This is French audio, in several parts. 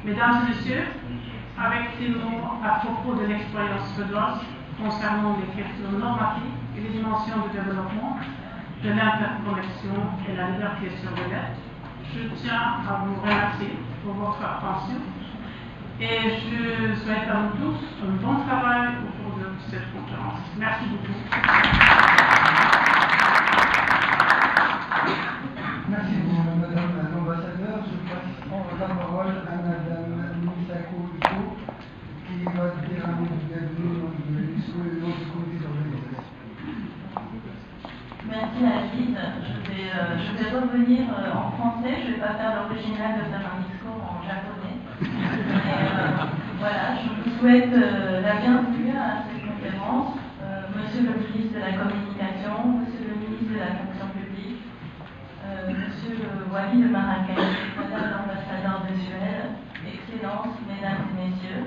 Mesdames et messieurs, avec ces mots à propos de l'expérience suédoise concernant les questions normatives et les dimensions de développement de l'interconnexion et la liberté sur le net, je tiens à vous remercier pour votre attention et je souhaite à vous tous un bon travail au cours de cette conférence. Merci beaucoup. Merci beaucoup, Madame l'ambassadeur. Je passe la parole à Madame Misako Ito, qui va dire un mot de bienvenue au nom de l'UNESCO et au nom du comité d'organisation. Merci Agide. Je vais revenir en français. Je ne vais pas faire l'original de faire un discours en japonais. Voilà, je vous souhaite la bienvenue à cette conférence. Monsieur le ministre de la Communication, Monsieur le ministre de la Fonction publique, Monsieur Wali de Marrakech, Madame l'ambassadeur de Suède, Excellences, Mesdames et Messieurs,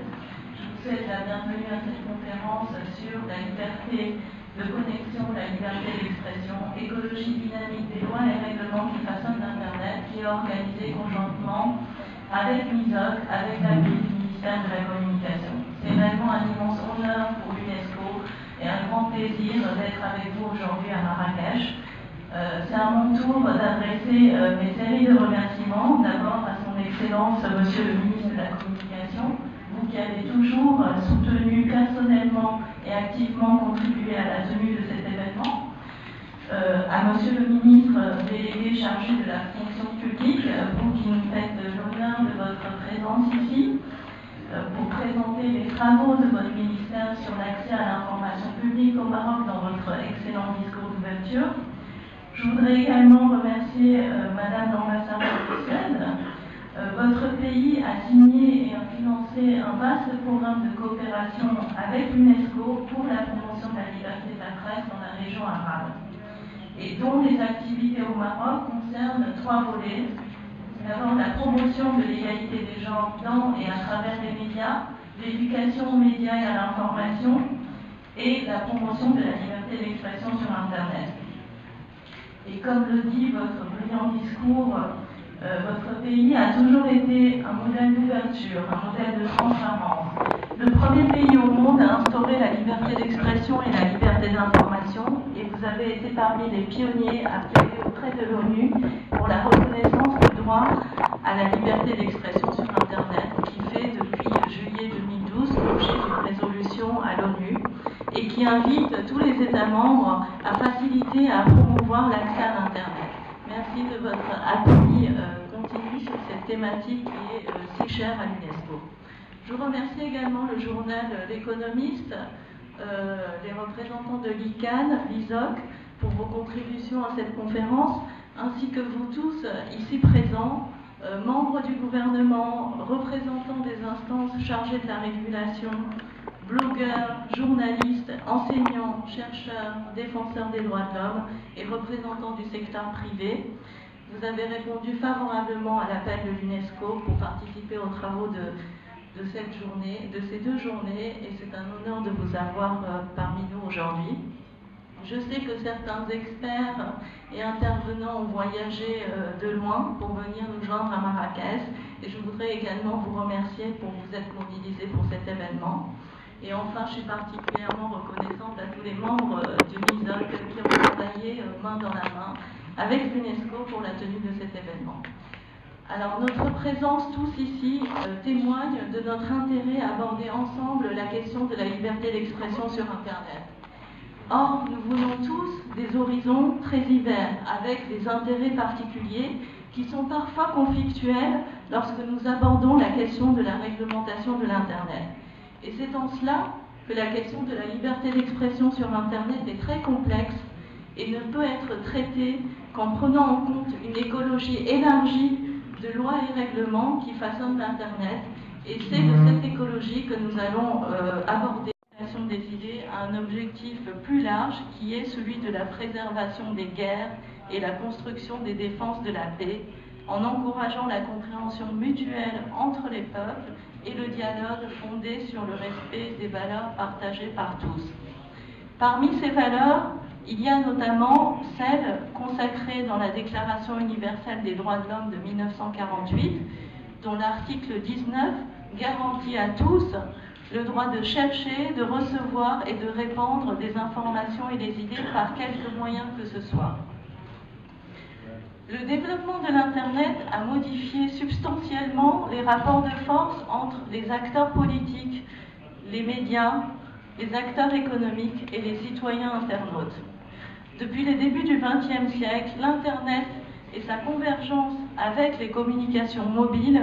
je vous souhaite la bienvenue à cette conférence sur la liberté de connexion, la liberté d'expression, écologie dynamique des lois et règlements qui façonnent l'Internet, qui est organisée conjointement avec MISOC, avec l'appui du ministère de la Communication. C'est vraiment un immense honneur pour l'UNESCO et un grand plaisir d'être avec vous aujourd'hui à Marrakech. C'est à mon tour d'adresser mes séries de remerciements, d'abord à son Excellence, Monsieur le ministre de la Communication, vous qui avez toujours soutenu personnellement et activement contribué à la tenue de cet événement, à Monsieur le ministre délégué chargé de la fonction publique, vous qui nous faites l'honneur de votre présence ici, pour présenter les travaux de votre ministère sur l'accès à l'information publique au Maroc dans votre excellent discours d'ouverture. Je voudrais également remercier Madame l'ambassadeur de Suède. Votre pays a signé et a financé un vaste programme de coopération avec l'UNESCO pour la promotion de la liberté de la presse dans la région arabe, et dont les activités au Maroc concernent 3 volets. D'abord, la promotion de l'égalité des genres dans et à travers les médias, l'éducation aux médias et à l'information, et la promotion de la liberté d'expression sur Internet. Et comme le dit votre brillant discours, votre pays a toujours été un modèle d'ouverture, un modèle de transparence. Le premier pays au monde à instaurer la liberté d'expression et la liberté d'information, et vous avez été parmi les pionniers à plaider auprès de l'ONU pour la reconnaissance du droit à la liberté d'expression sur Internet, qui fait depuis juillet 2012 l'objet d'une résolution à l'ONU et qui invite tous les États membres à faciliter et à promouvoir l'accès à l'Internet. Merci de votre appui continu sur cette thématique qui est si chère à l'UNESCO. Je remercie également le journal L'Économiste, les représentants de l'ICANN, l'ISOC, pour vos contributions à cette conférence, ainsi que vous tous ici présents, membres du gouvernement, représentants des instances chargées de la régulation, blogueurs, journalistes, enseignants, chercheurs, défenseurs des droits de l'homme et représentants du secteur privé. Vous avez répondu favorablement à l'appel de l'UNESCO pour participer aux travaux de cette journée, de ces 2 journées, et c'est un honneur de vous avoir parmi nous aujourd'hui. Je sais que certains experts et intervenants ont voyagé de loin pour venir nous joindre à Marrakech, et je voudrais également vous remercier pour vous être mobilisés pour cet événement. Et enfin, je suis particulièrement reconnaissante à tous les membres du MISOC qui ont travaillé main dans la main avec l'UNESCO pour la tenue de cet événement. Alors, notre présence tous ici témoigne de notre intérêt à aborder ensemble la question de la liberté d'expression sur Internet. Or, nous voulons tous des horizons très divers, avec des intérêts particuliers qui sont parfois conflictuels lorsque nous abordons la question de la réglementation de l'Internet. Et c'est en cela que la question de la liberté d'expression sur Internet est très complexe et ne peut être traitée qu'en prenant en compte une écologie élargie de lois et règlements qui façonnent l'Internet. Et c'est de cette écologie que nous allons aborder la création des idées à un objectif plus large qui est celui de la préservation des guerres et la construction des défenses de la paix, en encourageant la compréhension mutuelle entre les peuples et le dialogue fondé sur le respect des valeurs partagées par tous. Parmi ces valeurs, il y a notamment celles consacrées dans la Déclaration universelle des droits de l'homme de 1948, dont l'article 19 garantit à tous le droit de chercher, de recevoir et de répandre des informations et des idées par quelque moyen que ce soit. Le développement de l'Internet a modifié substantiellement les rapports de force entre les acteurs politiques, les médias, les acteurs économiques et les citoyens internautes. Depuis les débuts du XXe siècle, l'Internet et sa convergence avec les communications mobiles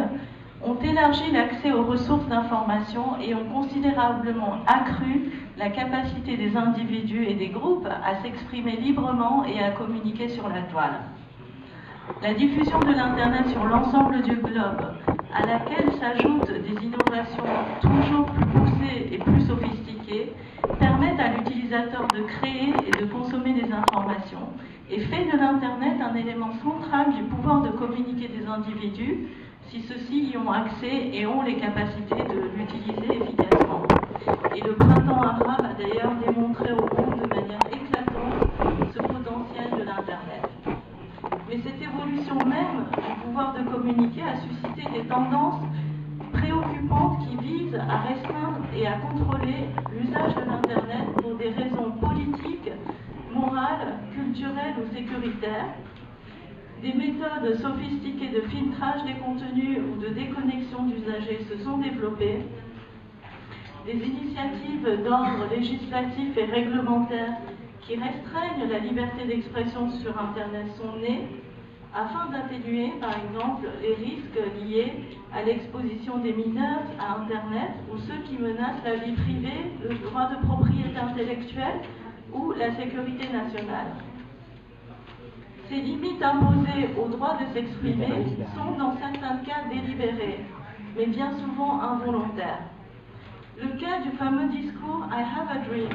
ont élargi l'accès aux ressources d'information et ont considérablement accru la capacité des individus et des groupes à s'exprimer librement et à communiquer sur la toile. La diffusion de l'Internet sur l'ensemble du globe, à laquelle s'ajoutent des innovations toujours plus poussées et plus sophistiquées, permettent à l'utilisateur de créer et de consommer des informations et fait de l'Internet un élément central du pouvoir de communiquer des individus si ceux-ci y ont accès et ont les capacités de l'utiliser efficacement. Et le printemps arabe a d'ailleurs démontré au monde de manière éclatante ce potentiel de l'Internet. Mais cette évolution même du pouvoir de communiquer a suscité des tendances préoccupantes qui visent à restreindre et à contrôler l'usage de l'Internet pour des raisons politiques, morales, culturelles ou sécuritaires. Des méthodes sophistiquées de filtrage des contenus ou de déconnexion d'usagers se sont développées. Des initiatives d'ordre législatif et réglementaire qui restreignent la liberté d'expression sur Internet sont nées afin d'atténuer, par exemple, les risques liés à l'exposition des mineurs à Internet ou ceux qui menacent la vie privée, le droit de propriété intellectuelle ou la sécurité nationale. Ces limites imposées au droit de s'exprimer sont dans certains cas délibérées, mais bien souvent involontaires. Le cas du fameux discours « I have a dream »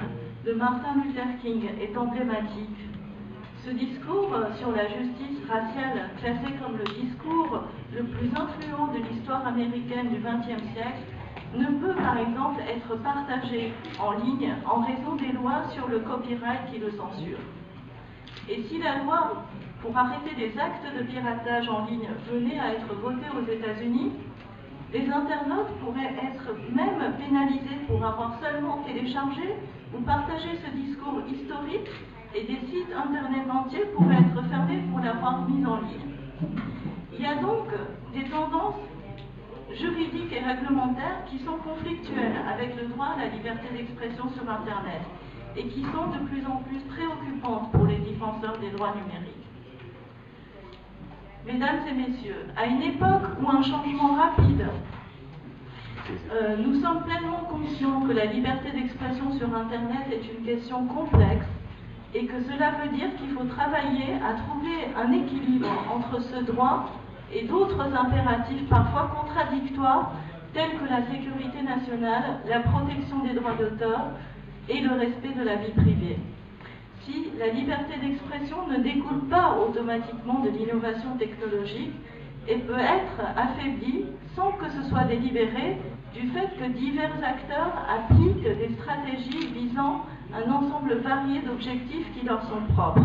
de Martin Luther King est emblématique. Ce discours sur la justice raciale, classé comme le discours le plus influent de l'histoire américaine du XXe siècle, ne peut par exemple être partagé en ligne en raison des lois sur le copyright qui le censurent. Et si la loi pour arrêter les actes de piratage en ligne venait à être votée aux États-Unis, les internautes pourraient être même pénalisés pour avoir seulement téléchargé ou partagé ce discours historique et des sites internet entiers pourraient être fermés pour l'avoir mis en ligne. Il y a donc des tendances juridiques et réglementaires qui sont conflictuelles avec le droit à la liberté d'expression sur Internet et qui sont de plus en plus préoccupantes pour les défenseurs des droits numériques. Mesdames et messieurs, à une époque où un changement rapide, nous sommes pleinement conscients que la liberté d'expression sur Internet est une question complexe et que cela veut dire qu'il faut travailler à trouver un équilibre entre ce droit et d'autres impératifs parfois contradictoires tels que la sécurité nationale, la protection des droits d'auteur et le respect de la vie privée. Si la liberté d'expression ne découle pas automatiquement de l'innovation technologique et peut être affaiblie sans que ce soit délibéré du fait que divers acteurs appliquent des stratégies visant un ensemble varié d'objectifs qui leur sont propres.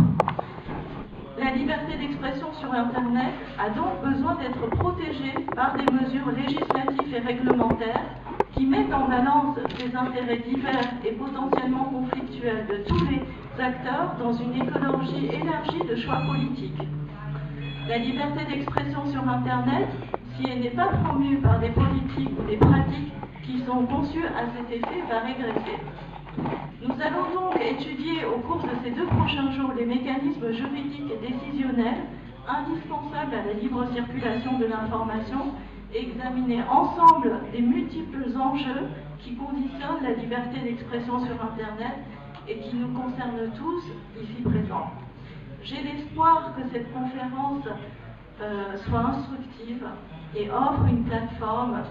La liberté d'expression sur Internet a donc besoin d'être protégée par des mesures législatives et réglementaires qui mettent en balance des intérêts divers et potentiellement conflictuels de tous les acteurs dans une écologie élargie de choix politiques. La liberté d'expression sur Internet, si elle n'est pas promue par des politiques ou des pratiques qui sont conçues à cet effet, va régresser. Nous allons donc étudier au cours de ces 2 prochains jours les mécanismes juridiques et décisionnels indispensables à la libre circulation de l'information et examiner ensemble les multiples enjeux qui conditionnent la liberté d'expression sur Internet et qui nous concernent tous ici présents. J'ai l'espoir que cette conférence soit instructive et offre une plateforme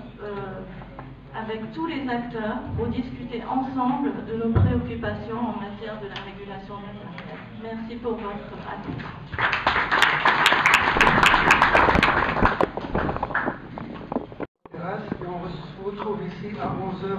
avec tous les acteurs pour discuter ensemble de nos préoccupations en matière de la régulation de l'Internet. Merci pour votre attention. Et on se retrouve ici à 11h.